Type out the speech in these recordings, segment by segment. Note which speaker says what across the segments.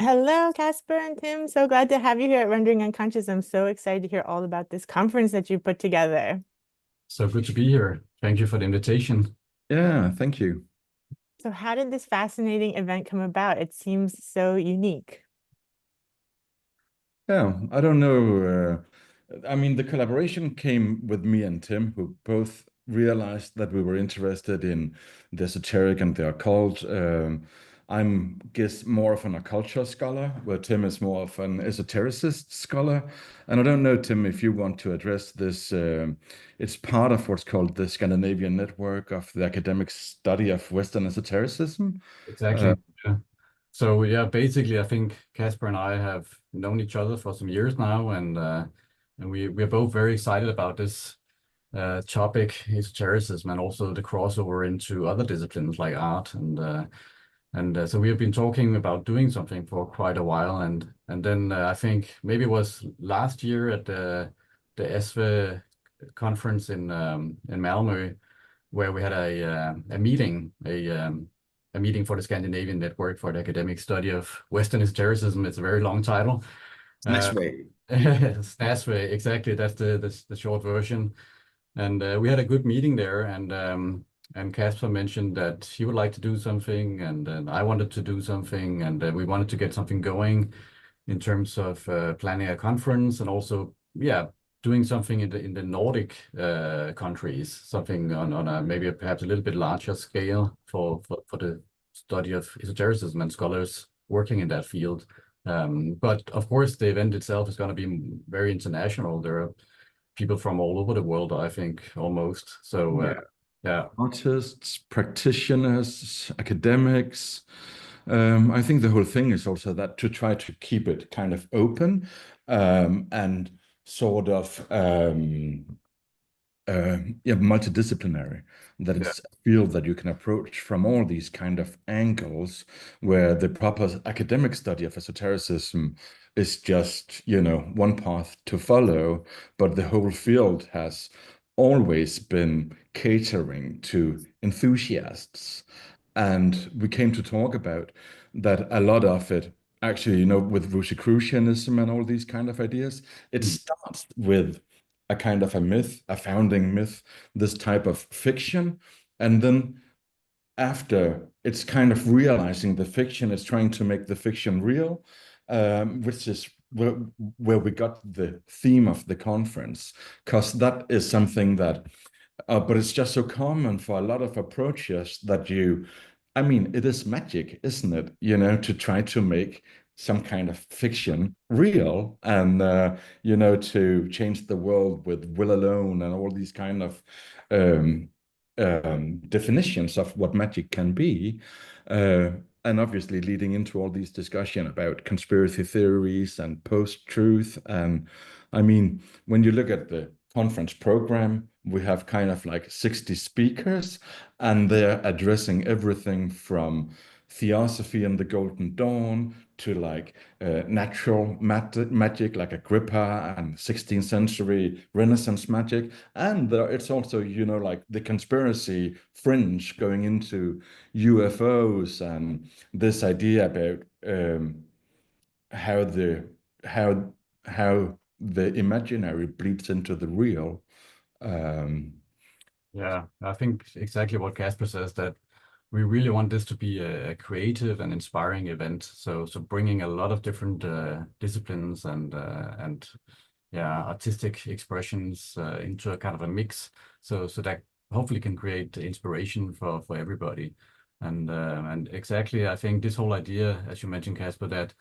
Speaker 1: Hello, Casper and Tim. So glad to have you here at Rendering Unconscious. I'm so excited to hear all about this conference that you put together.
Speaker 2: So good to be here. Thank you for the invitation.
Speaker 3: Yeah, thank you.
Speaker 1: So how did this fascinating event come about? It seems so unique.
Speaker 3: Yeah, I don't know. I mean, the collaboration came with me and Tim, who both realized that we were interested in the esoteric and the occult. I'm, guess, more of an occulture scholar, where Tim is more of an esotericist scholar. And I don't know, Tim, if you want to address this. It's part of what's called the Scandinavian Network of the Academic Study of Western Esotericism.
Speaker 2: Exactly. Yeah. So yeah, basically, I think Kasper and I have known each other for some years now, and we're both very excited about this topic, esotericism, and also the crossover into other disciplines like art, and so we have been talking about doing something for quite a while, and then I think maybe it was last year at the ESVE conference in Malmö, where we had a meeting, a meeting for the Scandinavian Network for the Academic Study of Western Esotericism. It's a very long title.
Speaker 3: Nesway.
Speaker 2: SNASWE, exactly. That's the short version. And we had a good meeting there, and Kasper mentioned that he would like to do something, and then I wanted to do something, and we wanted to get something going in terms of planning a conference, and also, yeah, doing something in the Nordic countries, something on a maybe perhaps a little bit larger scale for the study of esotericism and scholars working in that field. But of course, the event itself is going to be very international. There are people from all over the world, I think, almost. So yeah.
Speaker 3: Artists, practitioners, academics. I think the whole thing is also that to try to keep it kind of open and sort of yeah, multidisciplinary, that it's a field that you can approach from all these kind of angles, where the proper academic study of esotericism is just, one path to follow, but the whole field has always been catering to enthusiasts. And we came to talk about that a lot of it, actually, with Rosicrucianism and all these kind of ideas, it starts with a kind of a myth, a founding myth, this type of fiction. And then after, it's kind of realizing the fiction is trying to make the fiction real, which is where we got the theme of the conference, because that is something that, but it's just so common for a lot of approaches that I mean, it is magic, isn't it? To try to make some kind of fiction real and, to change the world with will alone and all these kind of definitions of what magic can be. And obviously leading into all these discussion about conspiracy theories and post-truth. And I mean, when you look at the conference program, we have kind of like 60 speakers, and they're addressing everything from theosophy and the Golden Dawn to like natural magic like Agrippa and 16th century Renaissance magic. And it's also, like the conspiracy fringe going into UFOs and this idea about how the imaginary bleeds into the real.
Speaker 2: Yeah, I think exactly what Kasper says, that we really want this to be a creative and inspiring event. So bringing a lot of different disciplines and yeah, artistic expressions into a kind of a mix. So that hopefully can create inspiration for everybody. And exactly, I think this whole idea, as you mentioned, Kasper, that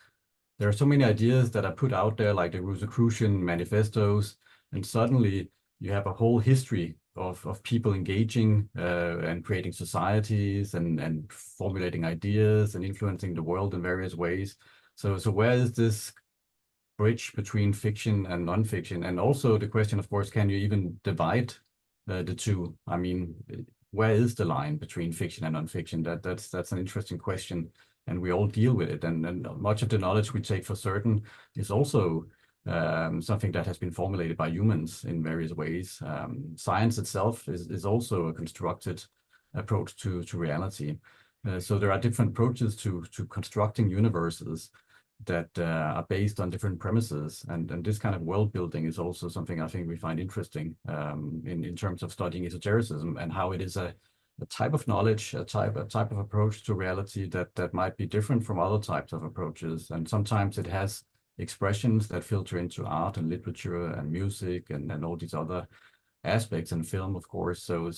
Speaker 2: there are so many ideas that are put out there, like the Rosicrucian manifestos, and suddenly you have a whole history of people engaging and creating societies and formulating ideas and influencing the world in various ways. So where is this bridge between fiction and nonfiction? And also the question, of course, can you even divide the two? I mean, where is the line between fiction and nonfiction? That's an interesting question, and we all deal with it. And much of the knowledge we take for certain is also something that has been formulated by humans in various ways. Science itself is also a constructed approach to reality. So there are different approaches to constructing universes. that are based on different premises, and this kind of world building is also something I think we find interesting in terms of studying esotericism, and how it is a type of knowledge, a type of approach to reality that might be different from other types of approaches, and sometimes it has expressions that filter into art and literature and music and all these other aspects, and film, of course. So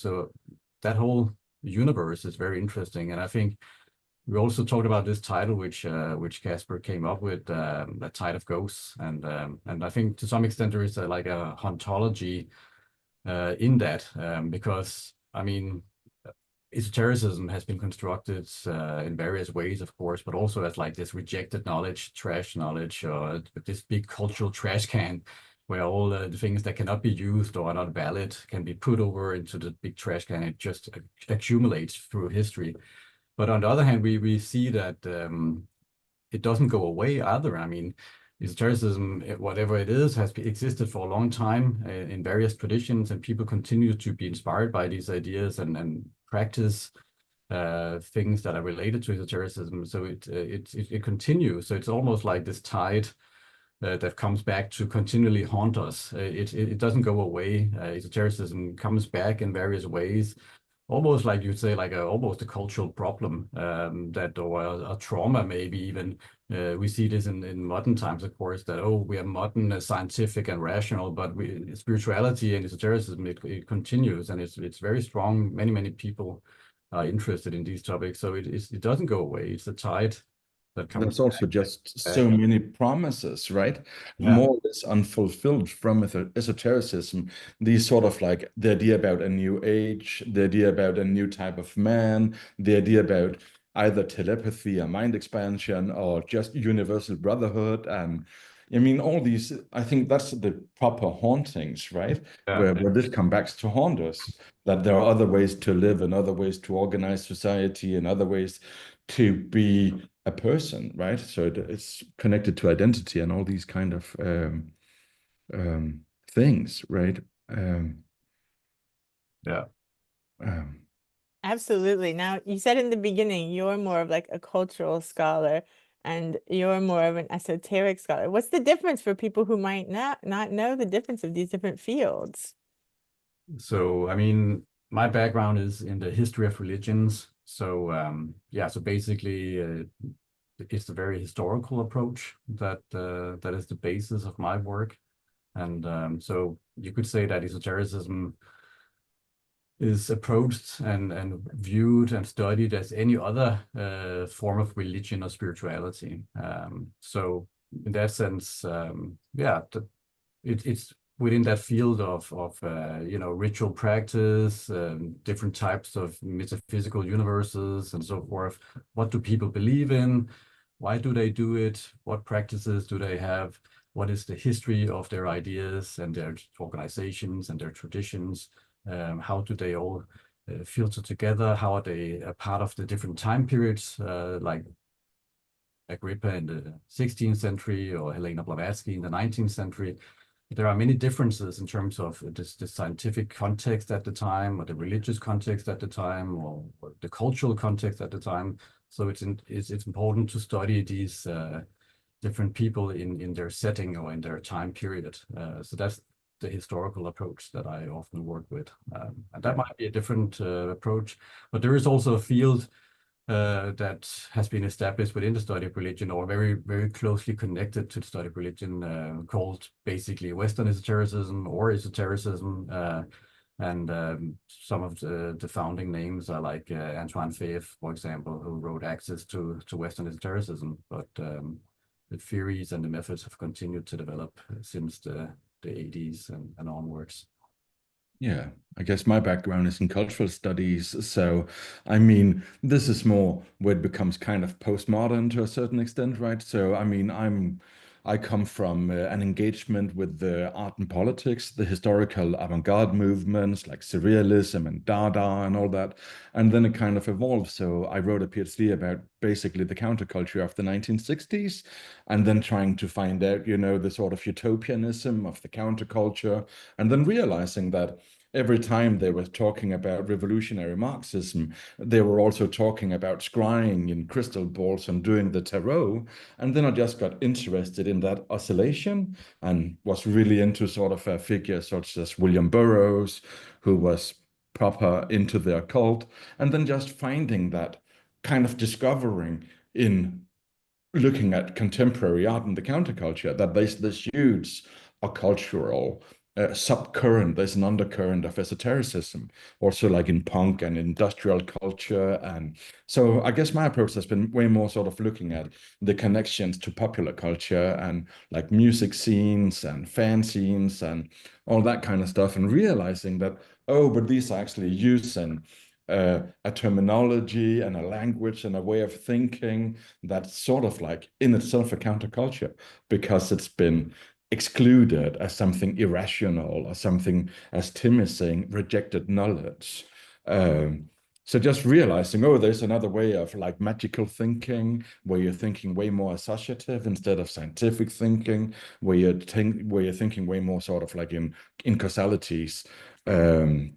Speaker 2: that whole universe is very interesting, and I think we also talked about this title, which Kasper came up with, "The Tide of Ghosts," and I think to some extent there is like a hauntology in that, because I mean, esotericism has been constructed in various ways, of course, but also as like this rejected knowledge, trash knowledge, or this big cultural trash can, where all the things that cannot be used or are not valid can be put over into the big trash can. It just accumulates through history. But on the other hand, we see that it doesn't go away either. I mean, esotericism, whatever it is, has existed for a long time in various traditions, and people continue to be inspired by these ideas and practice things that are related to esotericism. So it continues. So it's almost like this tide that comes back to continually haunt us. It doesn't go away. Esotericism comes back in various ways, almost like you'd say, like almost a cultural problem, that, or a trauma maybe even. We see this in modern times, of course, that, oh, we are modern, scientific and rational, but spirituality and esotericism, it continues, and it's very strong. Many people are interested in these topics, so it doesn't go away. It's a tide that comes
Speaker 3: There's also
Speaker 2: back.
Speaker 3: just so many promises, right?
Speaker 2: Yeah.
Speaker 3: More or less unfulfilled from esotericism. These sort of like the idea about a new age, the idea about a new type of man, the idea about either telepathy or mind expansion or just universal brotherhood. And I mean, all these, I think that's the proper hauntings, right?
Speaker 2: Yeah.
Speaker 3: Where this comes back to haunt us, that there are other ways to live and other ways to organize society and other ways to be a person, right? So it's connected to identity and all these kind of things, right?
Speaker 2: Yeah.
Speaker 1: Absolutely. Now, you said in the beginning you're more of like a cultural scholar and you're more of an esoteric scholar. What's the difference for people who might not know the difference of these different fields?
Speaker 2: So, I mean, my background is in the history of religions. So, yeah, so basically, it's a very historical approach that is the basis of my work. And so you could say that esotericism is approached and viewed and studied as any other form of religion or spirituality. So in that sense, yeah, it's within that field of ritual practice, different types of metaphysical universes and so forth. What do people believe in? Why do they do it? What practices do they have? What is the history of their ideas and their organizations and their traditions? How do they all filter together? How are they a part of the different time periods, like Agrippa in the 16th century or Helena Blavatsky in the 19th century? There are many differences in terms of the scientific context at the time, or the religious context at the time, or the cultural context at the time. So it's important to study these different people in their setting or in their time period. So that's the historical approach that I often work with. And that might be a different approach, but there is also a field that has been established within the study of religion, or very closely connected to the study of religion, called basically Western esotericism or esotericism. And some of the founding names are like Antoine Faivre, for example, who wrote Access to Western Esotericism. But the theories and the methods have continued to develop since the 80s and onwards.
Speaker 3: Yeah, I guess my background is in cultural studies. So, I mean, this is more where it becomes kind of postmodern to a certain extent, right? So, I mean, I come from an engagement with the art and politics, the historical avant-garde movements like Surrealism and Dada and all that. And then it kind of evolved. So I wrote a PhD about basically the counterculture of the 1960s, and then trying to find out, the sort of utopianism of the counterculture, and then realizing that every time they were talking about revolutionary Marxism, they were also talking about scrying in crystal balls and doing the tarot. And then I just got interested in that oscillation and was really into sort of a figure such as William Burroughs, who was proper into the occult, and then just finding that kind of discovering in looking at contemporary art and the counterculture that there's this huge cultural subcurrent, there's an undercurrent of esotericism, also like in punk and industrial culture. And so I guess my approach has been way more sort of looking at the connections to popular culture and like music scenes and fan scenes and all that kind of stuff, and realizing that, oh, but these are actually using a terminology and a language and a way of thinking that's sort of like in itself a counterculture, because it's been excluded as something irrational or something, as Tim is saying, rejected knowledge. So just realizing, oh, there's another way of like magical thinking, where you're thinking way more associative instead of scientific thinking, where you're thinking way more sort of like in causalities. So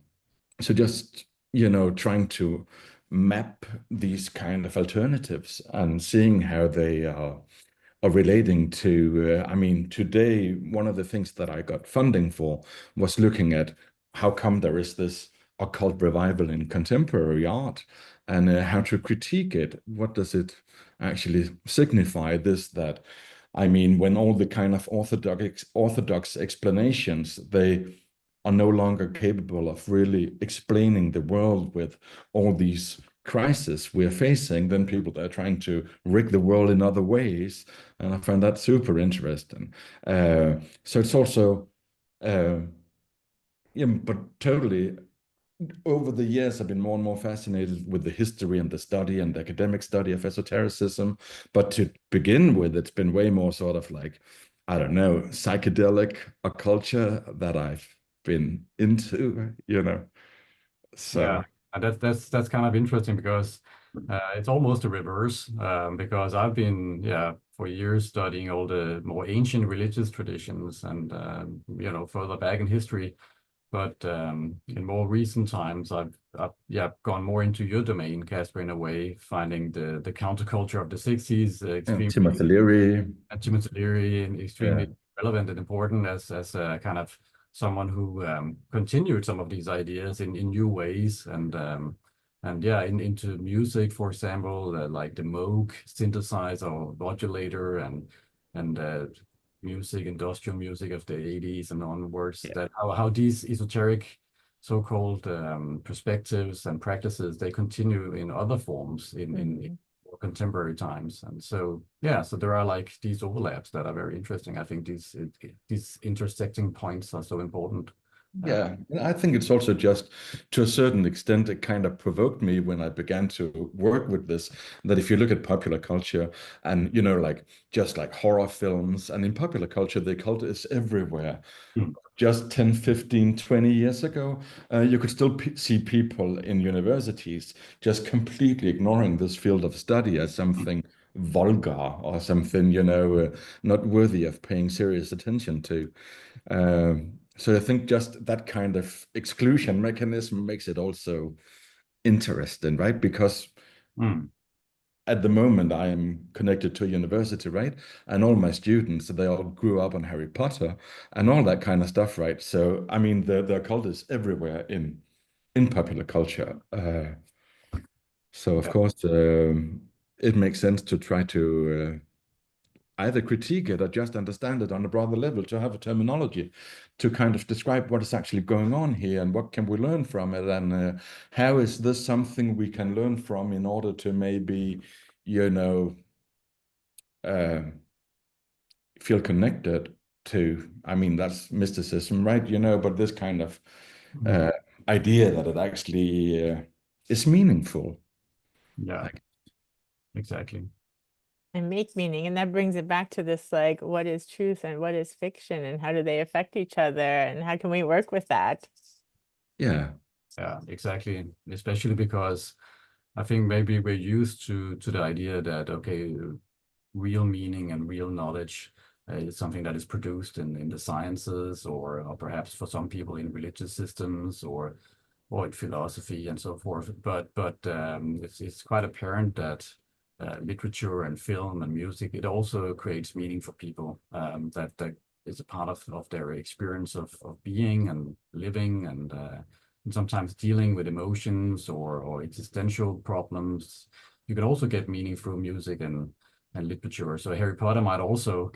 Speaker 3: just, you know, trying to map these kind of alternatives and seeing how they are relating to, I mean, today, one of the things that I got funding for was looking at how come there is this occult revival in contemporary art, and how to critique it. What does it actually signify? That, I mean, when all the kind of orthodox explanations, they are no longer capable of really explaining the world with all these crisis we're facing, then people are trying to rig the world in other ways. And I find that super interesting. So it's also, yeah, but totally over the years, I've been more and more fascinated with the history and the study and the academic study of esotericism. But to begin with, it's been way more sort of like, I don't know, psychedelic a culture that I've been into, you know. So
Speaker 2: Yeah, and that's kind of interesting, because it's almost a reverse, because I've been, for years studying all the more ancient religious traditions and, you know, further back in history. But in more recent times, I've gone more into your domain, Kasper, in a way, finding the counterculture of the 60s extremely,
Speaker 3: Timothy Leary,
Speaker 2: and extremely relevant and important as a kind of someone who continued some of these ideas in new ways, and into music, for example, like the Moog synthesizer or modulator, and music, industrial music of the 80s and onwards, that how these esoteric so-called perspectives and practices, they continue in other forms in more contemporary times. And so so there are like these overlaps that are very interesting. I think these intersecting points are so important.
Speaker 3: Yeah, I think it's also just, to a certain extent, it kind of provoked me when I began to work with this, that if you look at popular culture and, you know, like just like horror films, and in popular culture, the occult is everywhere. Just 10, 15, 20 years ago, you could still see people in universities just completely ignoring this field of study as something vulgar or something, you know, not worthy of paying serious attention to. So I think just that kind of exclusion mechanism makes it also interesting, right? Because at the moment I am connected to a university, right? And all my students, they all grew up on Harry Potter and all that kind of stuff, right? So, I mean, the occult is everywhere in popular culture. So of course, it makes sense to try to either critique it or just understand it on a broader level, to have a terminology to kind of describe what is actually going on here and what can we learn from it, and how is this something we can learn from in order to maybe, you know, feel connected to, I mean, that's mysticism, right? You know, but this kind of idea that it actually is meaningful.
Speaker 2: Yeah, exactly.
Speaker 1: And make meaning. And that brings it back to this, like, what is truth and what is fiction, and how do they affect each other, and how can we work with that?
Speaker 3: Yeah.
Speaker 2: Yeah, exactly. Especially because I think maybe we're used to the idea that, okay, real meaning and real knowledge It's something that is produced in the sciences, or perhaps for some people in religious systems, or in philosophy and so forth. But it's quite apparent that literature and film and music, it also creates meaning for people, that is a part of their experience of being and living, and sometimes dealing with emotions or existential problems. You can also get meaning through music and literature. So Harry Potter might also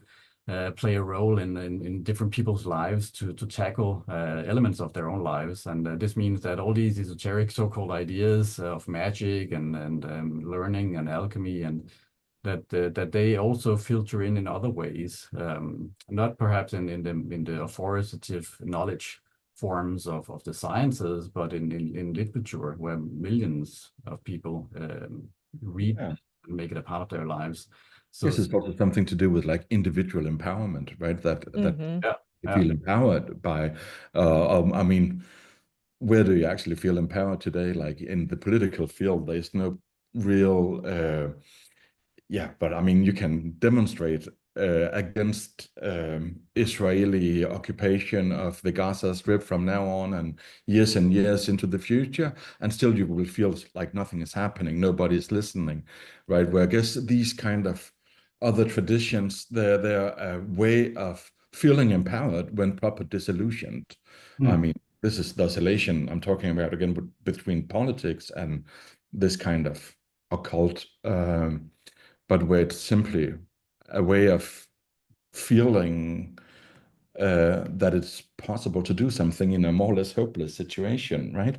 Speaker 2: play a role in different people's lives to tackle elements of their own lives. And this means that all these esoteric so-called ideas of magic and learning and alchemy, and that they also filter in other ways, not perhaps in the authoritative knowledge forms of the sciences, but in literature, where millions of people read and make it a part of their lives. So
Speaker 3: this is also something to do with like individual empowerment, right? That you feel empowered by. I mean, where do you actually feel empowered today? Like in the political field, there's no real. But I mean, you can demonstrate against Israeli occupation of the Gaza Strip from now on and years into the future, and still you will feel like nothing is happening, nobody's listening, right? Where I guess these kind of other traditions, they're a way of feeling empowered when proper disillusioned. I mean, this is the oscillation I'm talking about again between politics and this kind of occult, but where it's simply a way of feeling that it's possible to do something in a more or less hopeless situation, right?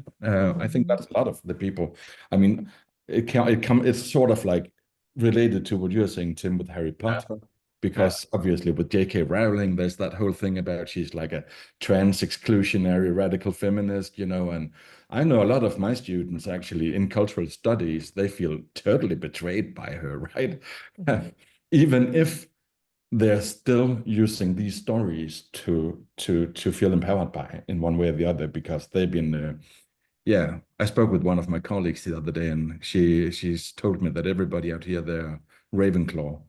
Speaker 3: I think that's a lot of the people. I mean, it's sort of like related to what you're saying, Tim, with Harry Potter, because obviously with J.K. Rowling, there's that whole thing about she's like a trans exclusionary radical feminist, you know, and I know a lot of my students actually in cultural studies, they feel totally betrayed by her, right? Even if they're still using these stories to feel empowered by in one way or the other, because they've been I spoke with one of my colleagues the other day, and she's told me that everybody out here, they're Ravenclaw.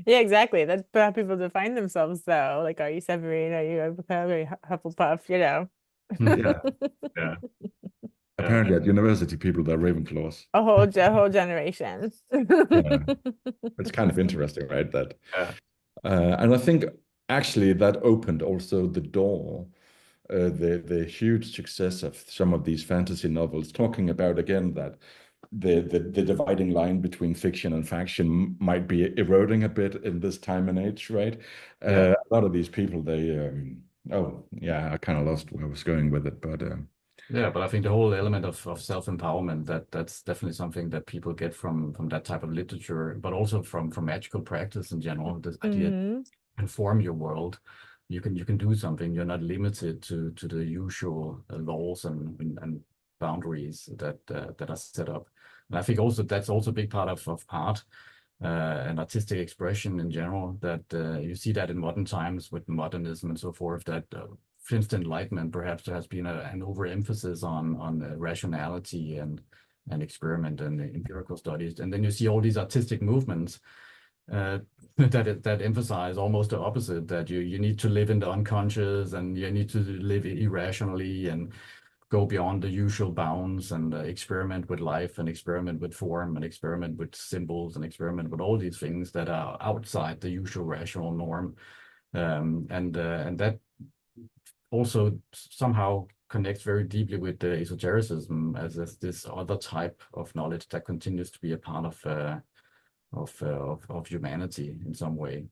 Speaker 1: Yeah, exactly. That's how people define themselves, though. Like, are you Severine? Are you Hufflepuff? You know.
Speaker 2: Yeah.
Speaker 3: Apparently at university, people that are Ravenclaws.
Speaker 1: A whole generation.
Speaker 3: Yeah. It's kind of interesting, right? That, and I think actually that opened also the door, the huge success of some of these fantasy novels, talking about again that the dividing line between fiction and faction might be eroding a bit in this time and age, right? A lot of these people, they, I kind of lost where I was going with it, but.
Speaker 2: Yeah, but I think the whole element of self-empowerment, that's definitely something that people get from that type of literature, but also from magical practice in general. This idea to inform your world, you can do something. You're not limited to the usual laws and boundaries that are set up. And I think also that's also a big part of art and artistic expression in general. That you see that in modern times with modernism and so forth. That since the Enlightenment, perhaps there has been an overemphasis on rationality and experiment and empirical studies, and then you see all these artistic movements that emphasize almost the opposite, that you need to live in the unconscious, and you need to live irrationally and go beyond the usual bounds, and experiment with life, and experiment with form, and experiment with symbols, and experiment with all these things that are outside the usual rational norm, and that also somehow connects very deeply with the esotericism as this other type of knowledge that continues to be a part of humanity in some way.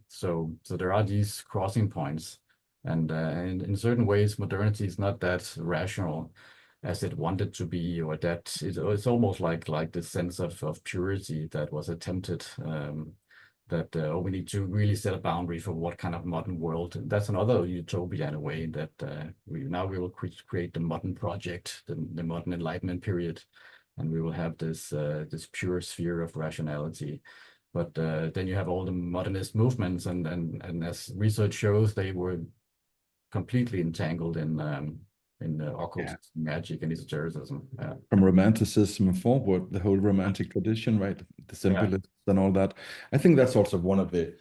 Speaker 2: So there are these crossing points, and in certain ways, modernity is not that rational as it wanted to be, or that it's almost like this sense of purity that was attempted. That we need to really set a boundary for what kind of modern world. That's another utopia in a way, that we will create the modern project, the modern Enlightenment period, and we will have this pure sphere of rationality. But then you have all the modernist movements, and as research shows, they were completely entangled in the occult magic and esotericism.
Speaker 3: From Romanticism forward, the whole Romantic tradition, right? the symbolists and all that. I think that's also one of the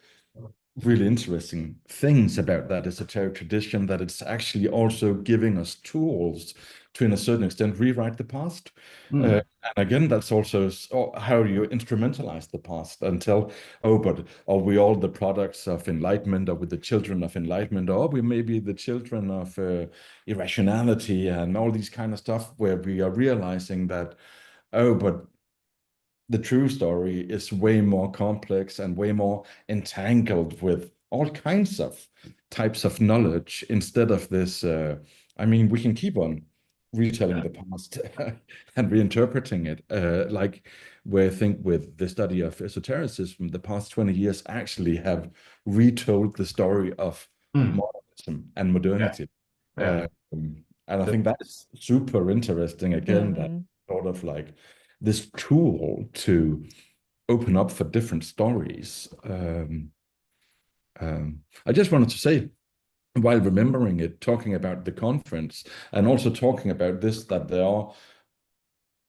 Speaker 3: really interesting things about that esoteric tradition, that it's actually also giving us tools to, in a certain extent, rewrite the past. And again, that's also how you instrumentalize the past and tell, oh, but are we all the products of enlightenment? Are we the children of enlightenment? Or are we maybe the children of irrationality and all these kind of stuff, where we are realizing that, oh, but the true story is way more complex and way more entangled with all kinds of types of knowledge, instead of this. I mean, we can keep on retelling the past and reinterpreting it. Like, where I think with the study of esotericism, the past 20 years actually have retold the story of modernism and modernity. And I think that's super interesting, again, that sort of like this tool to open up for different stories. I just wanted to say, while remembering it, talking about the conference and also talking about this, that there are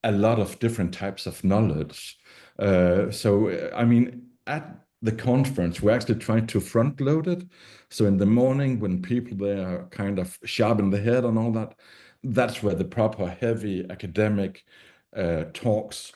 Speaker 3: a lot of different types of knowledge. So, I mean, at the conference, we actually tried to front load it. So in the morning, when people there kind of sharpen the head and all that, that's where the proper heavy academic talks,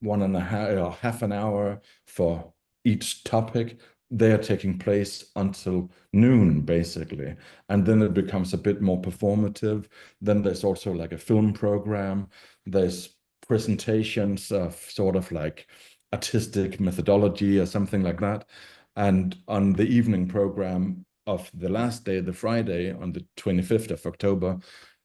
Speaker 3: 1.5 or half an hour for each topic, they're taking place until noon, basically. And then it becomes a bit more performative. Then there's also like a film program. There's presentations of sort of like artistic methodology or something like that. And on the evening program of the last day, the Friday, on the 25th of October,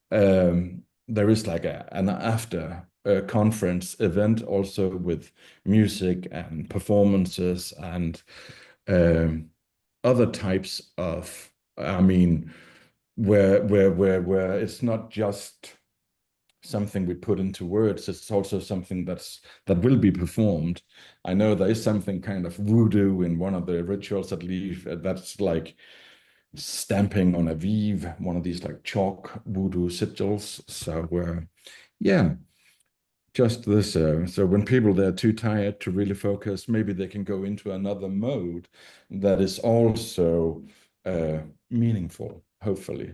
Speaker 3: there is like an after conference event, also with music and performances and other types of, I mean, where it's not just something we put into words, it's also something that will be performed. I know there is something kind of voodoo in one of the rituals, at least, that's like stamping on a vive, one of these like chalk voodoo sigils. So yeah, just this. So when people, they're too tired to really focus, maybe they can go into another mode that is also meaningful, hopefully.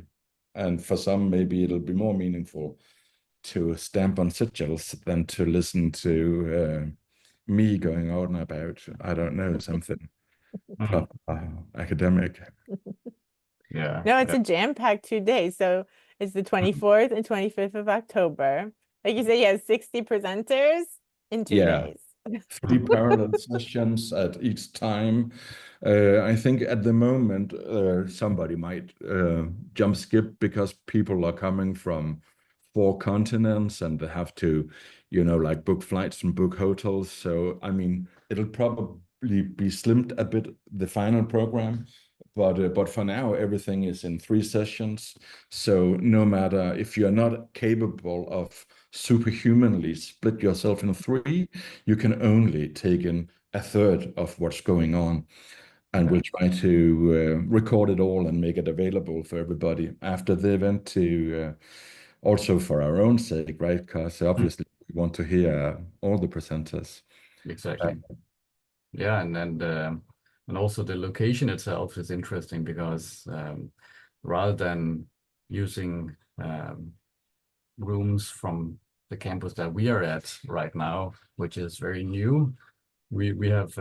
Speaker 3: And for some, maybe it'll be more meaningful to stamp on sigils than to listen to me going on about, I don't know, something academic.
Speaker 2: Yeah.
Speaker 1: No, it's a jam-packed 2 days. So it's the 24th and 25th of October. Like you said, you have 60 presenters in 2 days.
Speaker 3: 3 parallel sessions at each time. I think at the moment, somebody might jump skip because people are coming from 4 continents and they have to, like book flights and book hotels. So, I mean, it'll probably be slimmed a bit, the final program. But for now, everything is in 3 sessions. So no matter if you're not capable of superhumanly split yourself in 3, you can only take in a third of what's going on. And we'll try to record it all and make it available for everybody after the event, to also for our own sake, right? Because obviously we want to hear all the presenters.
Speaker 2: Exactly. Yeah, and also the location itself is interesting because rather than using rooms from the campus that we are at right now, which is very new, we have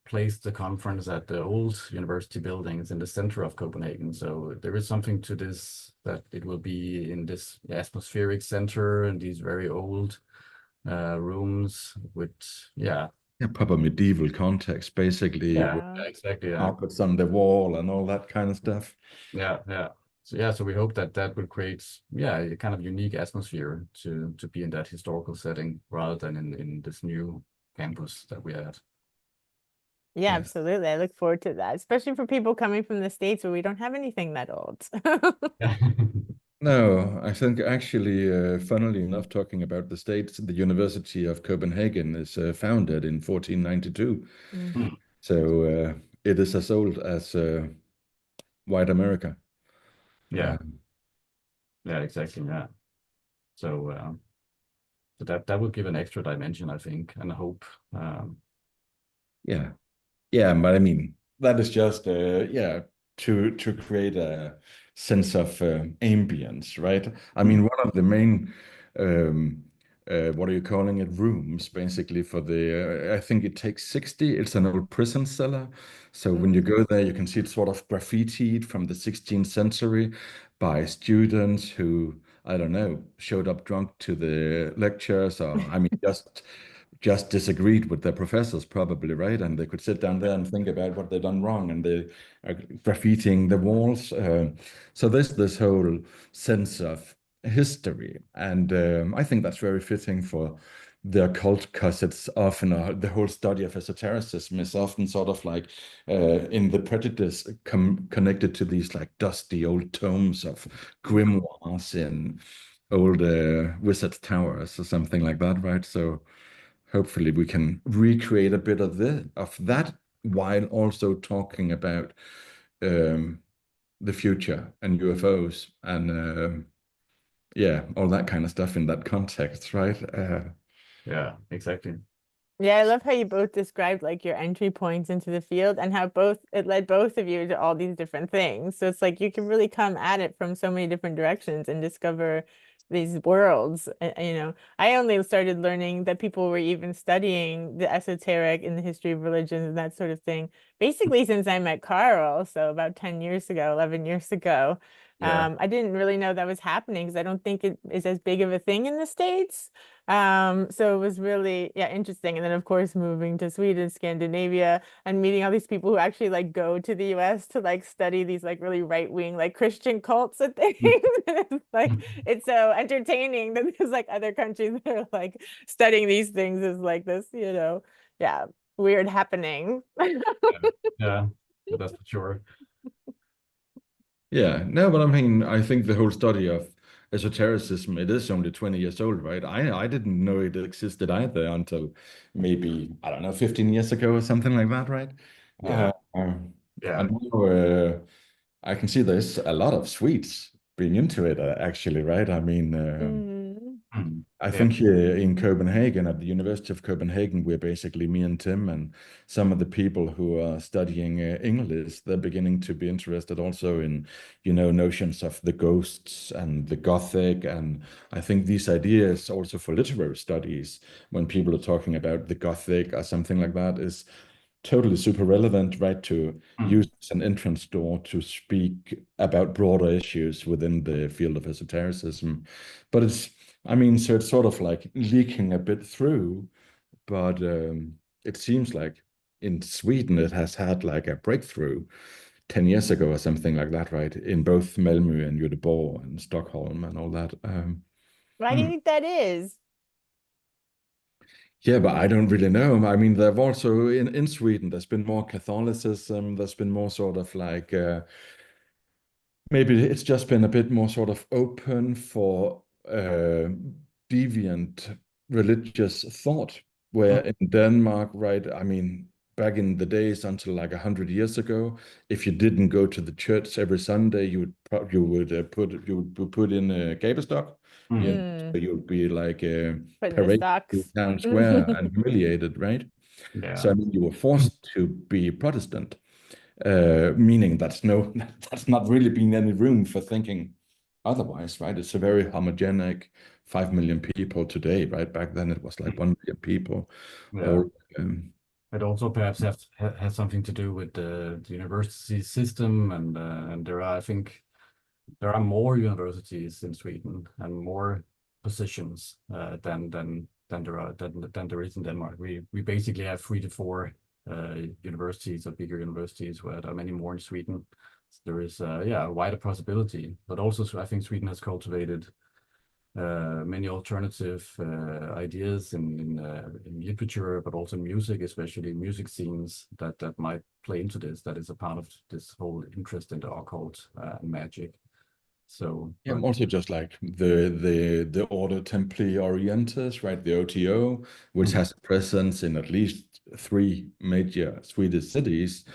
Speaker 2: placed the conference at the old university buildings in the center of Copenhagen. So there is something to this, that it will be in this atmospheric center and these very old rooms with
Speaker 3: proper medieval context, basically.
Speaker 2: Exactly.
Speaker 3: Carpets on the wall and all that kind of stuff.
Speaker 2: So we hope that will create a kind of unique atmosphere to be in that historical setting rather than in this new campus that we had.
Speaker 1: Yeah, absolutely. I look forward to that, especially for people coming from the States where we don't have anything that old.
Speaker 3: No, I think actually, funnily enough, talking about the States, the University of Copenhagen is founded in 1492. So it is as old as white America.
Speaker 2: Exactly. Yeah. So So that will give an extra dimension, I think, and a hope.
Speaker 3: Yeah, yeah, but I mean that is just yeah, to create a sense of ambience, right? I mean, one of the main what are you calling it, rooms basically for the I think it takes 60. It's an old prison cellar, so when you go there you can see it's sort of graffitied from the 16th century by students who, I don't know, showed up drunk to the lectures, or I mean just disagreed with their professors, probably, right? And they could sit down there and think about what they've done wrong, and they are graffitiing the walls. So there's this whole sense of history, and I think that's very fitting for the occult, because it's often the whole study of esotericism is often sort of like in the prejudice connected to these like dusty old tomes of grimoires in old wizard towers or something like that, right? So hopefully we can recreate a bit of that while also talking about the future and UFOs and yeah, all that kind of stuff in that context, right?
Speaker 2: Yeah, exactly.
Speaker 1: Yeah, I love how you both described like your entry points into the field and how it led both of you to all these different things. So it's like you can really come at it from so many different directions and discover these worlds. You know, I only started learning that people were even studying the esoteric in the history of religion and that sort of thing, basically since I met Carl, so about 10 years ago, 11 years ago.
Speaker 2: Yeah.
Speaker 1: I didn't really know that was happening because I don't think it is as big of a thing in the States. So it was really, yeah, interesting. And then of course moving to Sweden, Scandinavia, and meeting all these people who actually like go to the US to like study these like really right-wing like Christian cults and things. It's like it's so entertaining that there's like other countries that are like studying these things as like this, you know, yeah, weird happening.
Speaker 2: Yeah, that's for sure.
Speaker 3: Yeah, no, but I mean, I think the whole study of esotericism, it is only 20 years old, right? I didn't know it existed either until maybe, I don't know, 15 years ago or something like that, right?
Speaker 2: Yeah. Yeah.
Speaker 3: And now, I can see there's a lot of Swedes being into it, actually, right? I mean,
Speaker 1: Mm.
Speaker 3: I
Speaker 2: Yeah.
Speaker 3: think here in Copenhagen, at the University of Copenhagen, we're basically me and Tim and some of the people who are studying English. They're beginning to be interested also in, you know, notions of the ghosts and the Gothic. And I think these ideas also for literary studies, when people are talking about the Gothic or something like that, is totally super relevant, right? To use as an entrance door to speak about broader issues within the field of esotericism. But I mean, so it's sort of like leaking a bit through, but it seems like in Sweden it has had like a breakthrough 10 years ago or something like that, right? In both Malmö and Göteborg and Stockholm and all that.
Speaker 1: Why do you think that is?
Speaker 3: Yeah, but I don't really know. I mean, there've also in Sweden, there's been more Catholicism. There's been more sort of like maybe it's just been a bit more sort of open for deviant religious thought. Where in Denmark, right? I mean, back in the days until like 100 years ago, if you didn't go to the church every Sunday, you would put in a gabestock. Yeah, so you would be like
Speaker 1: Put in the
Speaker 3: paraded to
Speaker 1: stocks.
Speaker 3: town square and humiliated, right?
Speaker 2: Yeah.
Speaker 3: So I mean, you were forced to be Protestant, meaning that's not really been any room for thinking otherwise, right? It's a very homogenic 5 million people today, right? Back then it was like 1 million people.
Speaker 2: Yeah.
Speaker 3: Or
Speaker 2: It also perhaps has something to do with the university system, and there are, I think, there are more universities in Sweden and more positions than there is in Denmark. We basically have 3 to 4 universities or bigger universities, where there are many more in Sweden. So there is yeah, a wider possibility, but also I think Sweden has cultivated many alternative ideas in literature, but also in music, especially music scenes that might play into this. That is a part of this whole interest in the occult and magic. So
Speaker 3: yeah, also just like the Order Templi Orientis, right? The OTO, which has a presence in at least 3 major Swedish cities,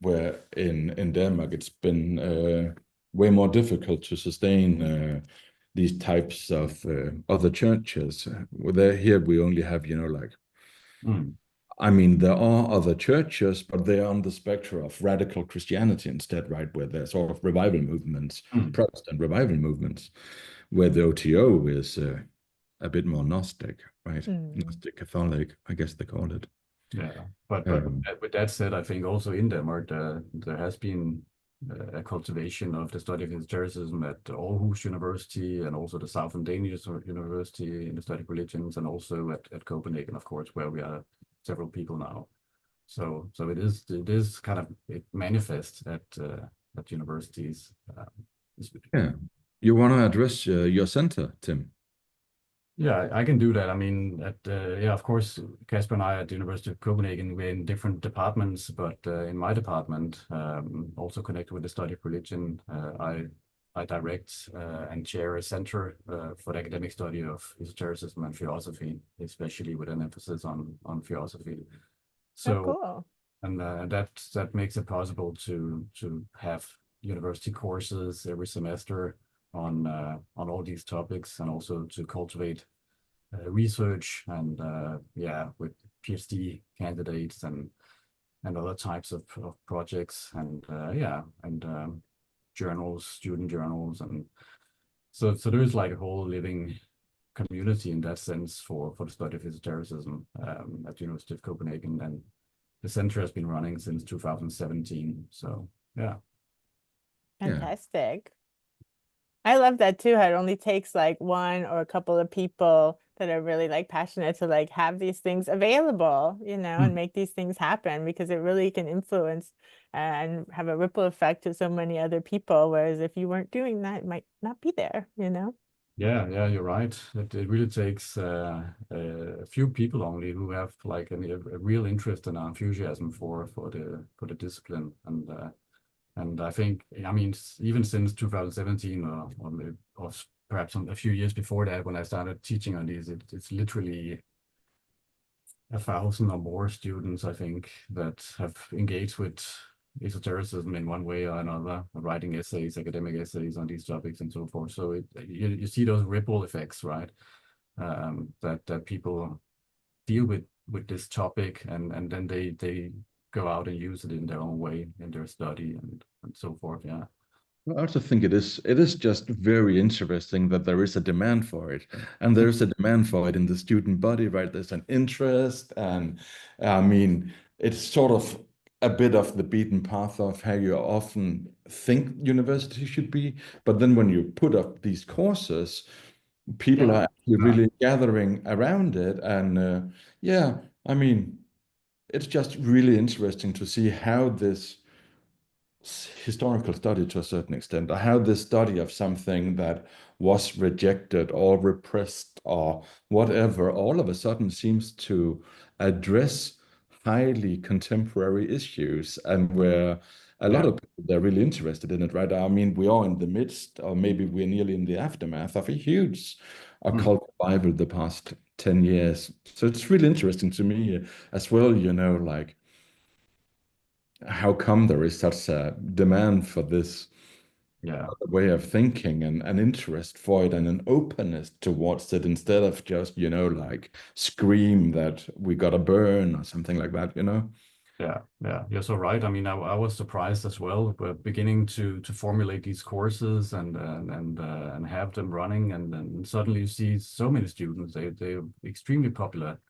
Speaker 3: where in Denmark it's been way more difficult to sustain these types of other churches. Here we only have, like, I mean, there are other churches, but they are on the spectrum of radical Christianity instead, right? Where there's sort of revival movements, Protestant revival movements, where the OTO is a bit more Gnostic, right? Gnostic Catholic, I guess they call it.
Speaker 2: Yeah, but with that said, I think also in Denmark there has been a cultivation of the study of esotericism at Aarhus University and also the Southern Danish University in the study of religions, and also at Copenhagen, of course, where we are several people now. So it is kind of, it manifests at universities.
Speaker 3: Yeah, you want to address your center, Tim?
Speaker 2: Yeah, I can do that. I mean, of course, Kasper and I at the University of Copenhagen, we're in different departments, but in my department, also connected with the study of religion, I direct and chair a center for the academic study of esotericism and philosophy, especially with an emphasis on philosophy. So,
Speaker 1: cool.
Speaker 2: And that makes it possible to have university courses every semester on all these topics, and also to cultivate research and with PhD candidates and other types of projects, and journals, student journals, and so there is like a whole living community in that sense for the study of esotericism at the University of Copenhagen, and the center has been running since 2017. So yeah.
Speaker 1: Fantastic. I love that too, how it only takes like one or a couple of people that are really like passionate to like have these things available, and make these things happen, because it really can influence and have a ripple effect to so many other people. Whereas if you weren't doing that, it might not be there,
Speaker 2: Yeah, you're right. It really takes a few people only who have like a real interest and enthusiasm for the discipline, and I think, I mean, even since 2017 or perhaps a few years before that, when I started teaching on these, it's literally 1,000 or more students, I think, that have engaged with esotericism in one way or another, writing essays, academic essays on these topics and so forth. So you see those ripple effects, right? That people deal with this topic, and then they go out and use it in their own way in their study and so forth. Yeah.
Speaker 3: I also think it is just very interesting that there is a demand for it, and there's a demand for it in the student body, right? There's an interest, and I mean, it's sort of a bit of the beaten path of how you often think university should be. But then when you put up these courses, people are actually really gathering around it, and I mean, it's just really interesting to see how this historical study, to a certain extent, how this study of something that was rejected or repressed or whatever, all of a sudden seems to address highly contemporary issues, and where a lot of people, they're really interested in it, right? I mean, we are in the midst, or maybe we're nearly in the aftermath of a huge occult revival the past 10 years. So it's really interesting to me as well, like, how come there is such a demand for this way of thinking, and an interest for it, and an openness towards it, instead of just, like, scream that we gotta burn or something like that,
Speaker 2: Yeah, you're so right. I mean, I was surprised as well. We're beginning to formulate these courses and have them running, and then suddenly you see so many students. They're extremely popular.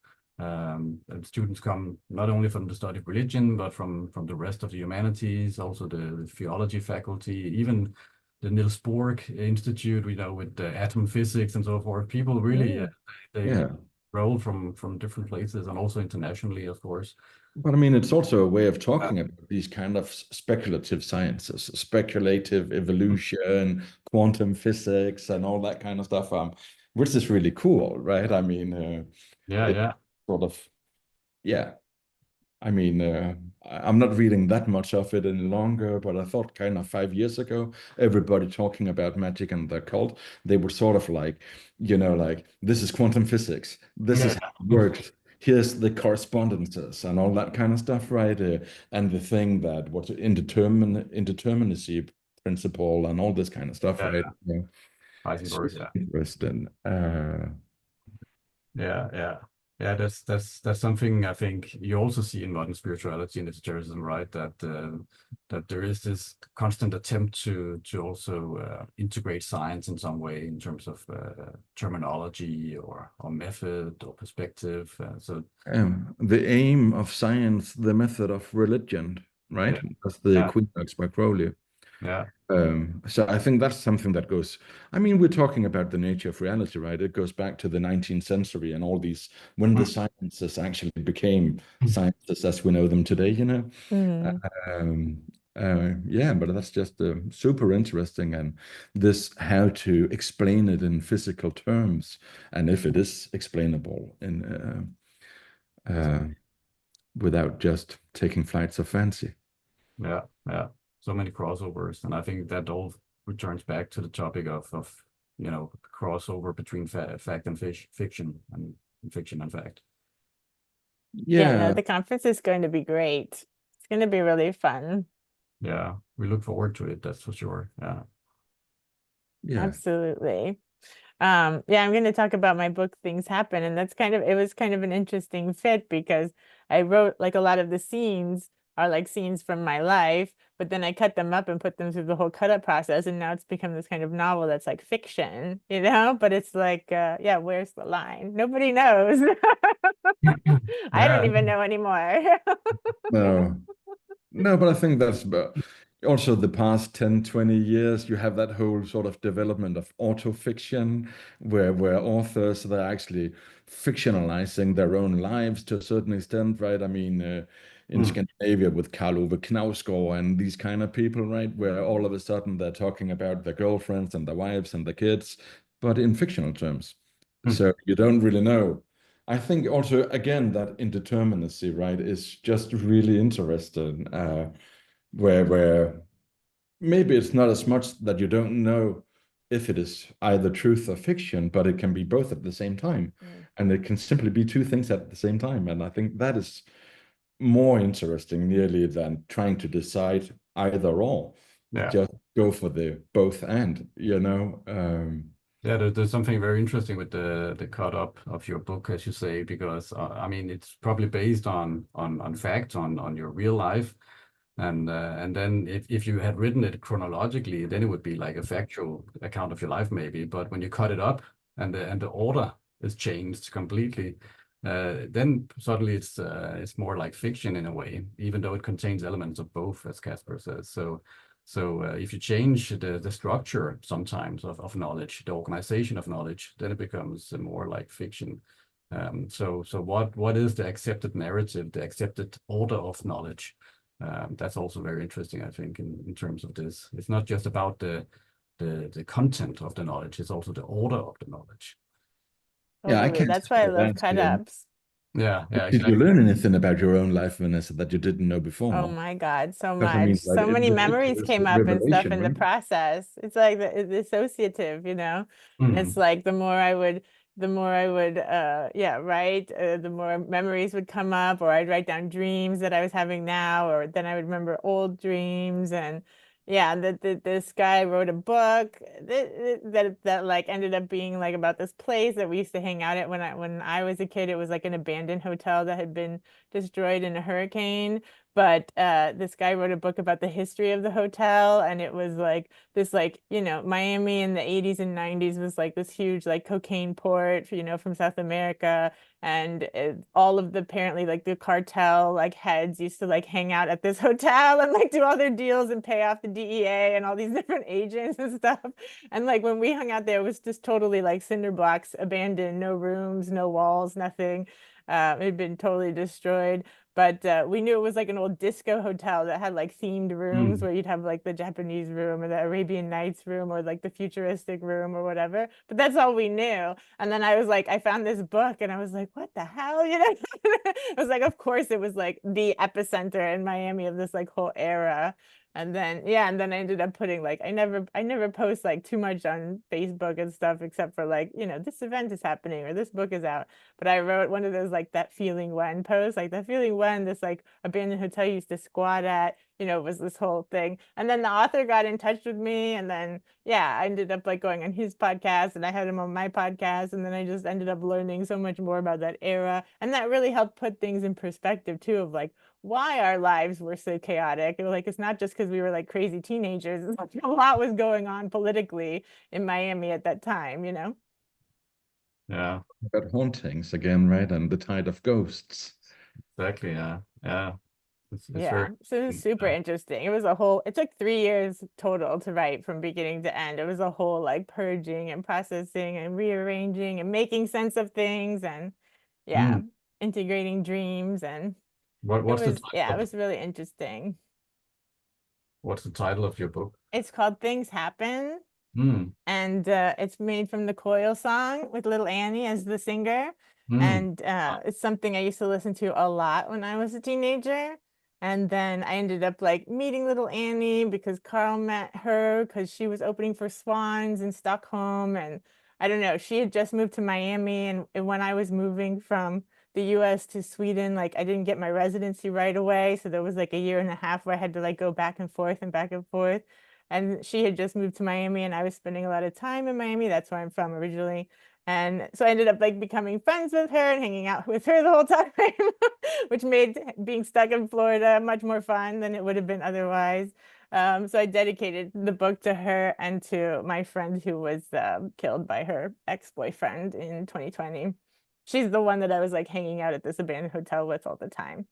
Speaker 2: And students come not only from the study of religion, but from the rest of the humanities, also the theology faculty, even the Niels Bohr Institute, with the atom physics and so forth. People really, they roll from different places, and also internationally, of course.
Speaker 3: But I mean, it's also a way of talking about these kind of speculative sciences, speculative evolution, quantum physics, and all that kind of stuff, which is really cool, right? I mean, sort of, I mean, I'm not reading that much of it any longer, but I thought kind of 5 years ago, everybody talking about magic and the occult, they were sort of like, like, this is quantum physics, this is how it works, here's the correspondences and all that kind of stuff, right? And the thing that what's indeterminacy principle and all this kind of stuff, right?
Speaker 2: Heisenberg,
Speaker 3: Super
Speaker 2: yeah.
Speaker 3: interesting.
Speaker 2: Yeah. That's something I think you also see in modern spirituality and esotericism, right? That there is this constant attempt to also integrate science in some way in terms of terminology or method or perspective.
Speaker 3: The aim of science, the method of religion, right?
Speaker 2: Yeah,
Speaker 3: That's the
Speaker 2: yeah,
Speaker 3: Equinox by Crowley.
Speaker 2: yeah.
Speaker 3: So I think that's something that goes, I mean, we're talking about the nature of reality, right? It goes back to the 19th century and all these, when the sciences actually became sciences as we know them today, you know?
Speaker 1: Mm.
Speaker 3: Um, yeah, but that's just super interesting. And this, how to explain it in physical terms, and if it is explainable in without just taking flights of fancy.
Speaker 2: Yeah, yeah. So many crossovers, and I think that all returns back to the topic of crossover between fact and fiction, and fiction and fact.
Speaker 1: Yeah, no,
Speaker 3: Yeah,
Speaker 1: the conference is going to be great. It's going to be really fun.
Speaker 2: Yeah, we look forward to it, that's for sure. Yeah.
Speaker 3: yeah.
Speaker 1: Absolutely. Yeah, I'm going to talk about my book, Things Happen. And it was kind of an interesting fit because I wrote like a lot of the scenes are like scenes from my life, but then I cut them up and put them through the whole cut up process. And now it's become this kind of novel that's like fiction, you know, but it's like, yeah, where's the line? Nobody knows. I don't
Speaker 2: Yeah.
Speaker 1: even know anymore.
Speaker 3: No, no, but I think that's also the past 10, 20 years, you have that whole sort of development of autofiction where authors, they're actually fictionalizing their own lives to a certain extent, right? I mean, in
Speaker 2: Mm.
Speaker 3: Scandinavia with Karl Ove Knausgård and these kind of people, right? Where all of a sudden they're talking about their girlfriends and their wives and their kids, but in fictional terms.
Speaker 2: Mm.
Speaker 3: So you don't really know. I think also, again, that indeterminacy, right, is just really interesting. Where maybe it's not as much that you don't know if it is either truth or fiction, but it can be both at the same time.
Speaker 1: Mm.
Speaker 3: And it can simply be two things at the same time. And I think that is more interesting nearly than trying to decide either or.
Speaker 2: Yeah.
Speaker 3: Just go for the both and, you know.
Speaker 2: Yeah, there's something very interesting with the cut up of your book, as you say, because I mean it's probably based on facts on your real life, and then if you had written it chronologically, then it would be like a factual account of your life maybe. But when you cut it up and the order is changed completely, then suddenly it's more like fiction in a way, even though it contains elements of both, as Kasper says. So if you change the structure sometimes of knowledge, the organization of knowledge, then it becomes more like fiction. So what is the accepted narrative, the accepted order of knowledge? That's also very interesting, I think, in terms of this. It's not just about the content of the knowledge, it's also the order of the knowledge.
Speaker 3: Yeah, I
Speaker 1: Totally.
Speaker 3: can't
Speaker 1: That's why I
Speaker 3: say
Speaker 1: love
Speaker 3: that.
Speaker 1: cut ups.
Speaker 2: Yeah,
Speaker 3: Did you
Speaker 2: exactly.
Speaker 3: learn anything about your own life, Vanessa, that you didn't know
Speaker 1: Oh
Speaker 3: before?
Speaker 1: my God, so
Speaker 3: Because I
Speaker 1: much.
Speaker 3: mean, right,
Speaker 1: So many
Speaker 3: the picture
Speaker 1: memories
Speaker 3: is the
Speaker 1: came up and stuff
Speaker 3: revelation,
Speaker 1: in the
Speaker 3: right?
Speaker 1: process. It's like the associative, you know? It's
Speaker 2: Mm.
Speaker 1: like the more I would yeah, write, the more memories would come up, or I'd write down dreams that I was having now, or then I would remember old dreams. And yeah, this guy wrote a book that like ended up being like about this place that we used to hang out at when I was a kid. It was like an abandoned hotel that had been destroyed in a hurricane. But this guy wrote a book about the history of the hotel, and it was like this, like, you know, Miami in the 80s and 90s was like this huge like cocaine port, you know, from South America. And all of the apparently like the cartel like heads used to like hang out at this hotel and like do all their deals and pay off the DEA and all these different agents and stuff. And like when we hung out there, it was just totally like cinder blocks, abandoned, no rooms, no walls, nothing. It had been totally destroyed. But we knew it was like an old disco hotel that had like themed rooms
Speaker 2: Mm.
Speaker 1: where you'd have like the Japanese room or the Arabian Nights room or like the futuristic room or whatever. But that's all we knew. And then I was like, I found this book and I was like, what the hell? You know, it was like, of course, it was like the epicenter in Miami of this like whole era. And then yeah, and then I ended up putting like I never post like too much on Facebook and stuff except for like, you know, this event is happening or this book is out. But I wrote one of those like that feeling when posts, like that feeling when this like abandoned hotel you used to squat at you know, it was this whole thing. And then the author got in touch with me, and then I ended up like going on his podcast, and I had him on my podcast, and then I just ended up learning so much more about that era. And that really helped put things in perspective too, of like why our lives were so chaotic. It was like, it's not just because we were like crazy teenagers. It's like a lot was going on politically in Miami at that time, you know?
Speaker 2: Yeah,
Speaker 3: About hauntings again, right? And the tide of ghosts.
Speaker 2: exactly. Yeah, yeah. It's very
Speaker 1: Yeah, so it was super
Speaker 2: yeah.
Speaker 1: interesting. It took 3 years total to write from beginning to end. It was a whole like purging and processing and rearranging and making sense of things, and
Speaker 3: Mm.
Speaker 1: integrating dreams, and
Speaker 2: What's the
Speaker 1: it
Speaker 2: title?
Speaker 1: was really interesting.
Speaker 2: What's the title of your book?
Speaker 1: It's called Things Happen,
Speaker 2: Mm,
Speaker 1: and it's made from the Coil song with Little Annie as the singer.
Speaker 2: mm.
Speaker 1: And it's something I used to listen to a lot when I was a teenager. And then I ended up like meeting Little Annie because Carl met her because she was opening for Swans in Stockholm. And I don't know, she had just moved to Miami. And when I was moving from the US to Sweden, like I didn't get my residency right away. So there was like a year and a half where I had to like go back and forth and back and forth. And she had just moved to Miami, and I was spending a lot of time in Miami. That's where I'm from originally. And so I ended up like becoming friends with her and hanging out with her the whole time, which made being stuck in Florida much more fun than it would have been otherwise. So I dedicated the book to her and to my friend who was killed by her ex-boyfriend in 2020. She's the one that I was like hanging out at this abandoned hotel with all the time.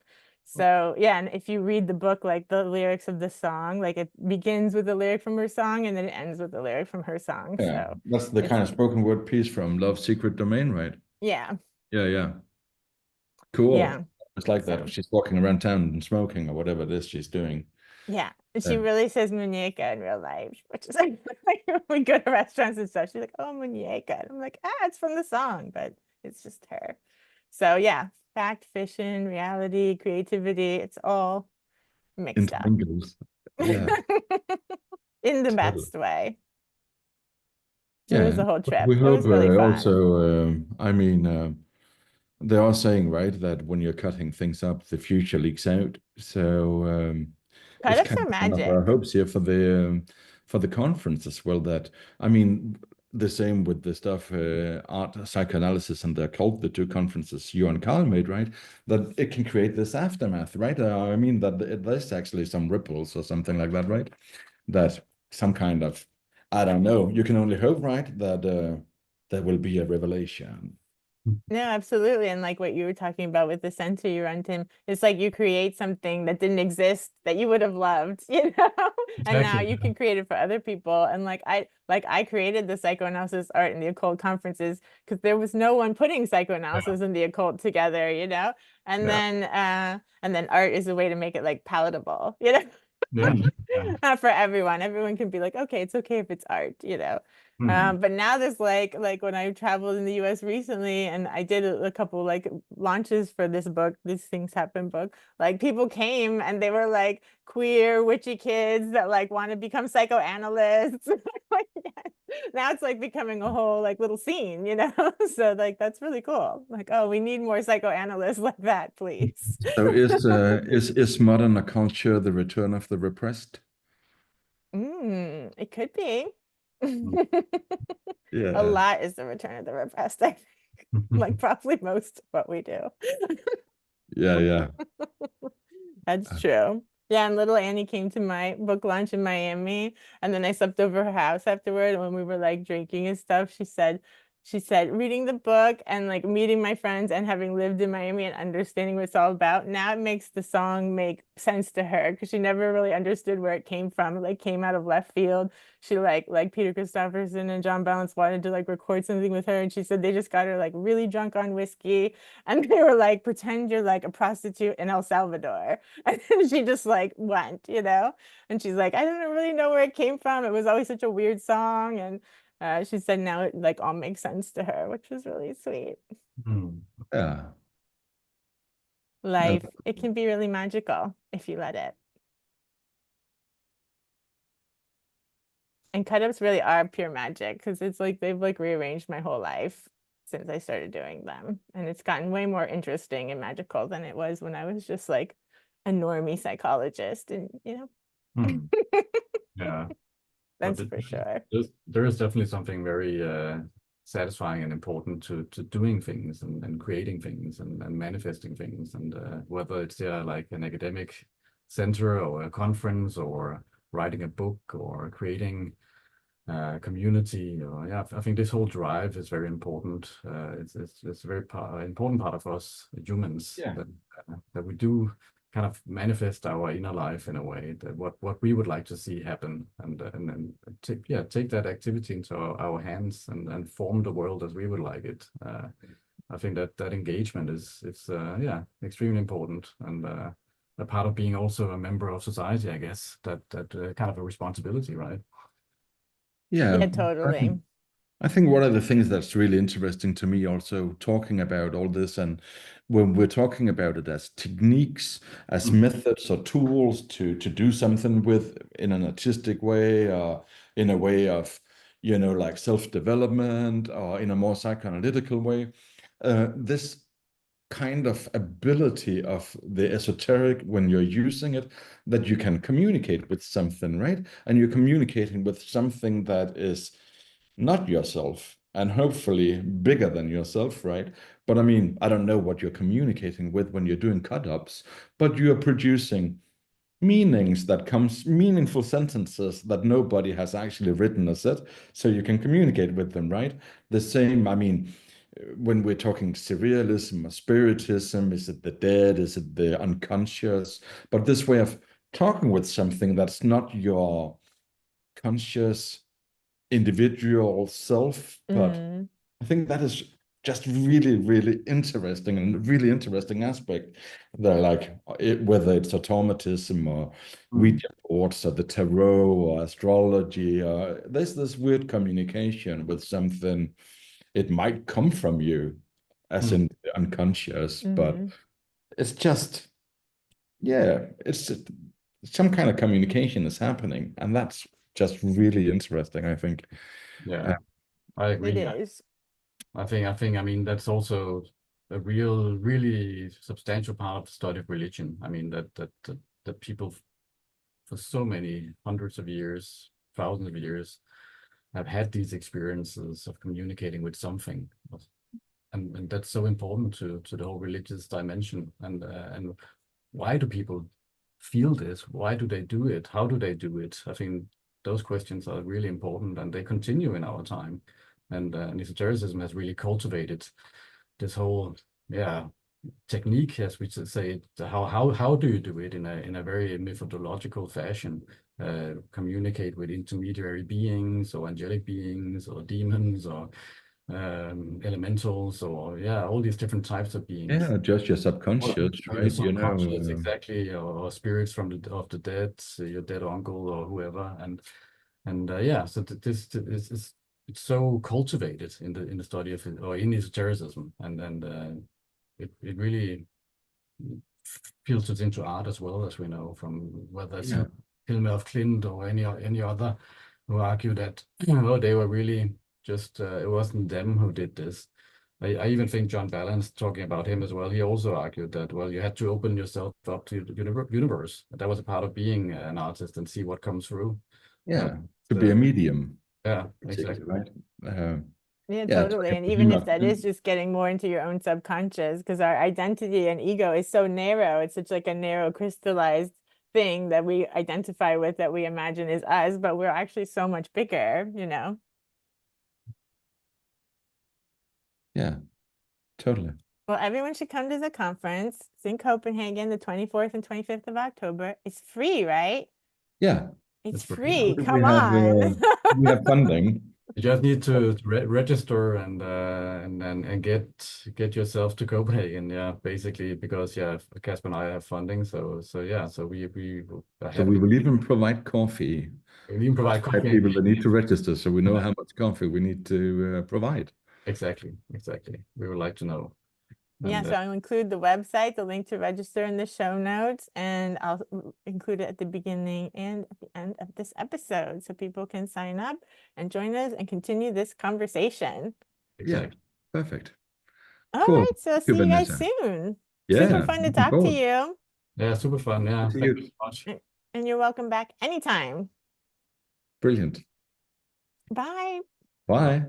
Speaker 1: So yeah, and if you read the book, like the lyrics of the song, like it begins with a lyric from her song and then it ends with a lyric from her song.
Speaker 3: Yeah,
Speaker 1: So
Speaker 3: that's the
Speaker 1: it's
Speaker 3: kind of spoken word piece from Love's Secret Domain, right?
Speaker 1: yeah,
Speaker 3: Yeah, yeah. Cool.
Speaker 1: yeah.
Speaker 3: It's like that. If
Speaker 1: So
Speaker 3: she's walking around town and smoking or whatever it is she's doing.
Speaker 1: yeah. And she
Speaker 3: Then
Speaker 1: really says muñeca in real life, which is like when we go to restaurants and stuff, she's like, oh, muñeca. And I'm like, it's from the song, but it's just her. So yeah, fact, fiction, reality, creativity, it's all mixed up.
Speaker 3: intermingles. Yeah,
Speaker 1: In the
Speaker 3: totally.
Speaker 1: best way. So it was
Speaker 3: Yeah.
Speaker 1: a whole trip.
Speaker 3: We
Speaker 1: It
Speaker 3: hope
Speaker 1: was really fun.
Speaker 3: also, I mean, they are saying, right, that when you're cutting things up, the future leaks out. So it's
Speaker 1: Cut-ups
Speaker 3: kind
Speaker 1: are
Speaker 3: of one of our
Speaker 1: magic.
Speaker 3: hopes here for the conference as well. That I mean, the same with the stuff art, psychoanalysis, and the occult, the two conferences you and Carl made, right? That it can create this aftermath, right? I mean that there's actually some ripples or something like that, right? That some kind of, I don't know. You can only hope, right, that there will be a revelation.
Speaker 1: No, absolutely. And like what you were talking about with the center you run, Tim, it's like you create something that didn't exist that you would have loved, you know? And now
Speaker 2: Exactly.
Speaker 1: you can create it for other people. And like I created the psychoanalysis art and the occult conferences because there was no one putting
Speaker 2: Yeah.
Speaker 1: psychoanalysis and the occult together, you know?
Speaker 2: Yeah.
Speaker 1: And then art is a way to make it like palatable, you know?
Speaker 2: Yeah. Yeah.
Speaker 1: Not for everyone. Everyone can be like, okay, it's okay if it's art, you know.
Speaker 2: Mhm.
Speaker 1: But now there's like when I traveled in the US recently and I did a couple like launches for this book, These Things Happen book, like people came and they were like queer, witchy kids that like want to become psychoanalysts. Like, now it's like becoming a whole like little scene, you know? So like that's really cool. Like, oh, we need more psychoanalysts like that, please.
Speaker 3: So is modern culture the return of the repressed?
Speaker 1: It could be.
Speaker 2: Mm.
Speaker 1: A
Speaker 3: Yeah.
Speaker 1: lot is the return of the repressed, I think. Like probably most of what we do.
Speaker 3: Yeah, yeah.
Speaker 1: That's true. Yeah, and little Annie came to my book launch in Miami, and then I slept over her house afterward. And when we were like drinking and stuff, she said, reading the book and like meeting my friends and having lived in Miami and understanding what it's all about, now it makes the song make sense to her because she never really understood where it came from. It like came out of left field. She like Peter Christopherson and John Balance wanted to like record something with her, and she said they just got her like really drunk on whiskey, and they were like, pretend you're like a prostitute in El Salvador. And then she just like went, you know? And she's like, I don't really know where it came from. It was always such a weird song. And she said now it like all makes sense to her, which was really sweet.
Speaker 2: Mm.
Speaker 3: Yeah. No,
Speaker 1: Life, it can be really magical if you let it. And cut-ups really are pure magic because it's like they've like rearranged my whole life since I started doing them. And it's gotten way more interesting and magical than it was when I was just like a normie psychologist, and
Speaker 2: Hmm. Yeah.
Speaker 1: that's for sure.
Speaker 2: There is definitely something very satisfying and important to doing things and creating things and manifesting things, and whether it's like an academic center or a conference or writing a book or creating community, or I think this whole drive is very important. It's a very important part of us humans, that we do kind of manifest our inner life in a way, that what we would like to see happen, and then take that activity into our hands and form the world as we would like it. I think that engagement is extremely important, and a part of being also a member of society, I guess, that kind of a responsibility, right?
Speaker 1: Yeah, totally.
Speaker 3: I think one of the things that's really interesting to me also talking about all this, and when we're talking about it as techniques, as methods or tools to do something with in an artistic way, or in a way of, like self-development, or in a more psychoanalytical way, this kind of ability of the esoteric, when you're using it, that you can communicate with something, right? And you're communicating with something that is not yourself, and hopefully bigger than yourself, right? But I mean, I don't know what you're communicating with when you're doing cut-ups, but you are producing meanings that comes, meaningful sentences that nobody has actually written or said, so you can communicate with them, right? The same, I mean, when we're talking surrealism or spiritism, is it the dead, is it the unconscious? But this way of talking with something that's not your conscious individual self, but I think that is just really, really interesting, and really interesting aspect. That like whether it's automatism or Ouija boards or the tarot or astrology, there's this weird communication with something. It might come from you, as in the unconscious, but it's just, it's some kind of communication is happening, and that's just really interesting, I think.
Speaker 2: Yeah, I agree.
Speaker 1: It is.
Speaker 2: I mean, that's also a really substantial part of the study of religion. I mean, that people for so many hundreds of years, thousands of years, have had these experiences of communicating with something, and that's so important to the whole religious dimension. And why do people feel this? Why do they do it? How do they do it? I think those questions are really important, and they continue in our time. And esotericism has really cultivated this whole technique, as we should say. How do you do it in a very methodological fashion? Communicate with intermediary beings or angelic beings or demons or elementals, or all these different types of beings.
Speaker 3: Yeah, just your subconscious,
Speaker 2: or
Speaker 3: right?
Speaker 2: your subconscious, exactly, or spirits from of the dead, your dead uncle or whoever, and so this is, it's so cultivated in the study of it, or in esotericism, and it really filters into art as well, as we know, from whether it's Hilma of Klint or any other, who argue that they were really just it wasn't them who did this. I even think John Balance, talking about him as well, he also argued that, well, you had to open yourself up to the universe. That was a part of being an artist, and see what comes through.
Speaker 3: To be a medium.
Speaker 2: Yeah, exactly.
Speaker 3: Right.
Speaker 1: Yeah, totally. And even if that is just getting more into your own subconscious, because our identity and ego is so narrow, it's such like a narrow crystallized thing that we identify with, that we imagine is us, but we're actually so much bigger,
Speaker 3: Yeah, totally.
Speaker 1: Well, everyone should come to the conference. It's in Copenhagen, the 24th and 25th of October. It's free, right?
Speaker 3: Yeah.
Speaker 1: It's free. Come
Speaker 3: on. We have funding.
Speaker 2: You just need to register and get yourself to Copenhagen, basically, because Kasper and I have funding, so we
Speaker 3: will even provide coffee.
Speaker 2: We even provide coffee.
Speaker 3: People that need to register, so we know how much coffee we need to provide.
Speaker 2: Exactly. We would like to know.
Speaker 1: So I'll include the website, the link to register, in the show notes, and I'll include it at the beginning and at the end of this episode, so people can sign up and join us and continue this conversation.
Speaker 2: Exactly.
Speaker 3: Perfect.
Speaker 1: All right, so see you guys soon. Super fun to talk to you.
Speaker 2: Yeah, super fun. Yeah,
Speaker 3: See
Speaker 2: thank
Speaker 3: you.
Speaker 2: you so much.
Speaker 1: And you're welcome back anytime.
Speaker 3: Brilliant.
Speaker 1: Bye.
Speaker 3: Bye.